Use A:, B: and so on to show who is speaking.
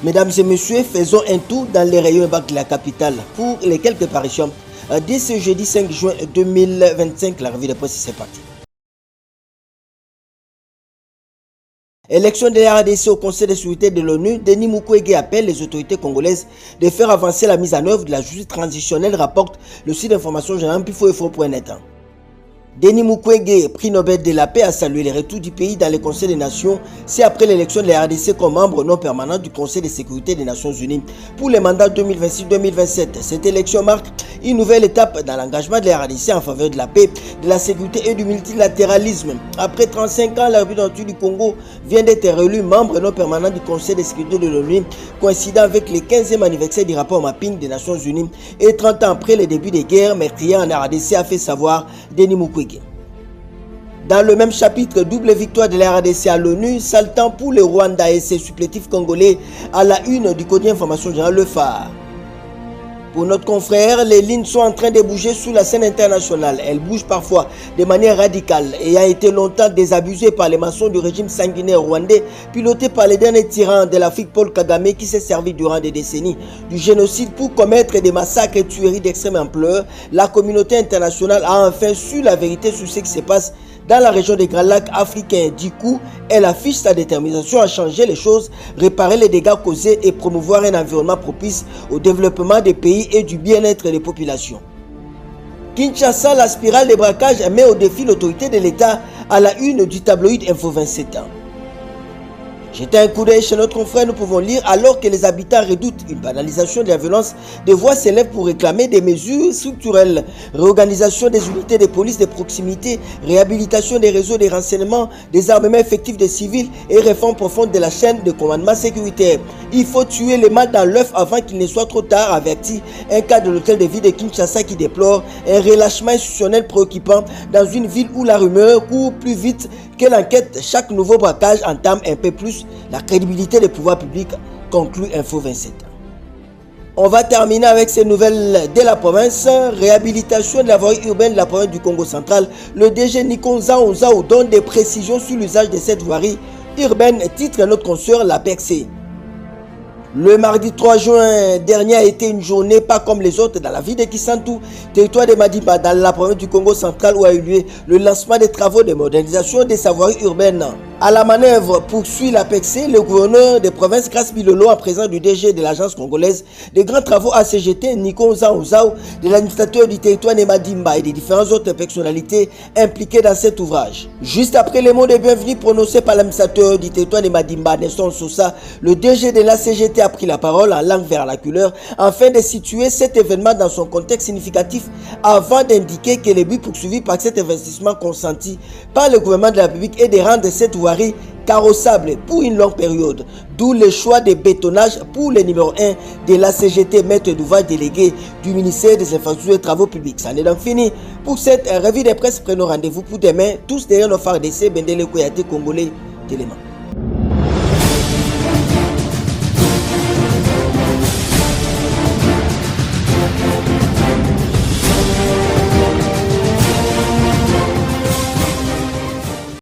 A: Mesdames et messieurs, faisons un tour dans les rayons bacs de la capitale pour les quelques parutions. Dès ce jeudi 5 juin 2025, la revue de presse c'est parti. Élection de la RDC au Conseil de sécurité de l'ONU, Denis Mukwege appelle les autorités congolaises de faire avancer la mise en œuvre de la justice transitionnelle, rapporte le site d'information générale Pifo.net. Denis Mukwege, prix Nobel de la paix, a salué le retour du pays dans le Conseil des Nations. C'est après l'élection de la RDC comme membre non permanent du Conseil de sécurité des Nations Unies pour les mandats 2026-2027. Cette élection marque une nouvelle étape dans l'engagement de la RDC en faveur de la paix, de la sécurité et du multilatéralisme. Après 35 ans, la République du Congo vient d'être réélue membre non permanent du Conseil de sécurité de l'ONU, coïncidant avec le 15e anniversaire du rapport mapping des Nations Unies et 30 ans après le début des guerres meurtrières en RDC, a fait savoir Denis Mukwege. Dans le même chapitre, double victoire de la RDC à l'ONU, saltant pour le Rwanda et ses supplétifs congolais à la une du quotidien Information Générale Le Phare. Pour notre confrère, les lignes sont en train de bouger sur la scène internationale. Elles bougent parfois de manière radicale et a été longtemps désabusées par les maçons du régime sanguinaire rwandais, piloté par les derniers tyrans de l'Afrique Paul Kagame, qui s'est servi durant des décennies du génocide pour commettre des massacres et tueries d'extrême ampleur. La communauté internationale a enfin su la vérité sur ce qui se passe dans la région des Grands Lacs africains. Du coup, elle affiche sa détermination à changer les choses, réparer les dégâts causés et promouvoir un environnement propice au développement des pays et du bien-être des populations. Kinshasa, la spirale des braquages met au défi l'autorité de l'État à la une du tabloïd Info 27 ans. Jetez un coup d'œil chez notre confrère, nous pouvons lire: alors que les habitants redoutent une banalisation de la violence, des voix s'élèvent pour réclamer des mesures structurelles, réorganisation des unités de police de proximité, réhabilitation des réseaux de renseignement, désarmement effectif des civils et réforme profonde de la chaîne de commandement sécuritaire. Il faut tuer les mâles dans l'œuf avant qu'il ne soit trop tard, avertit un cadre de l'hôtel de ville de Kinshasa qui déplore un relâchement institutionnel préoccupant dans une ville où la rumeur court plus vite que l'enquête. Chaque nouveau braquage entame un peu plus la crédibilité des pouvoirs publics, conclut Info 27. On va terminer avec ces nouvelles de la province. Réhabilitation de la voirie urbaine de la province du Congo central. Le DG Nikon Zao donne des précisions sur l'usage de cette voirie urbaine, titre notre consoeur la PECC. Le mardi 3 juin dernier a été une journée pas comme les autres dans la ville de Kisantu, territoire de Madiba, dans la province du Congo central, où a eu lieu le lancement des travaux de modernisation des voiries urbaines. À la manœuvre, poursuit la PECC, le gouverneur de province Grace Bilolo, en présence du DG de l'agence congolaise des grands travaux ACGT, Nikon Zao, de l'administrateur du territoire de Madimba et des différentes autres personnalités impliquées dans cet ouvrage. Juste après les mots de bienvenue prononcés par l'administrateur du territoire de Madimba, Nestor Sosa, le DG de l'ACGT a pris la parole en langue vernacular afin de situer cet événement dans son contexte significatif avant d'indiquer que le but poursuivi par cet investissement consenti par le gouvernement de la République est de rendre cette voirie carrossable pour une longue période, d'où le choix de bétonnage pour le numéro 1 de la CGT, maître d'ouvrage délégué du ministère des Infrastructures et Travaux Publics. Ça n'est donc fini pour cette revue de presse. Prenons rendez-vous pour demain, tous derrière nos phares d'essai. Bendele Koyate Congolais, Téléma.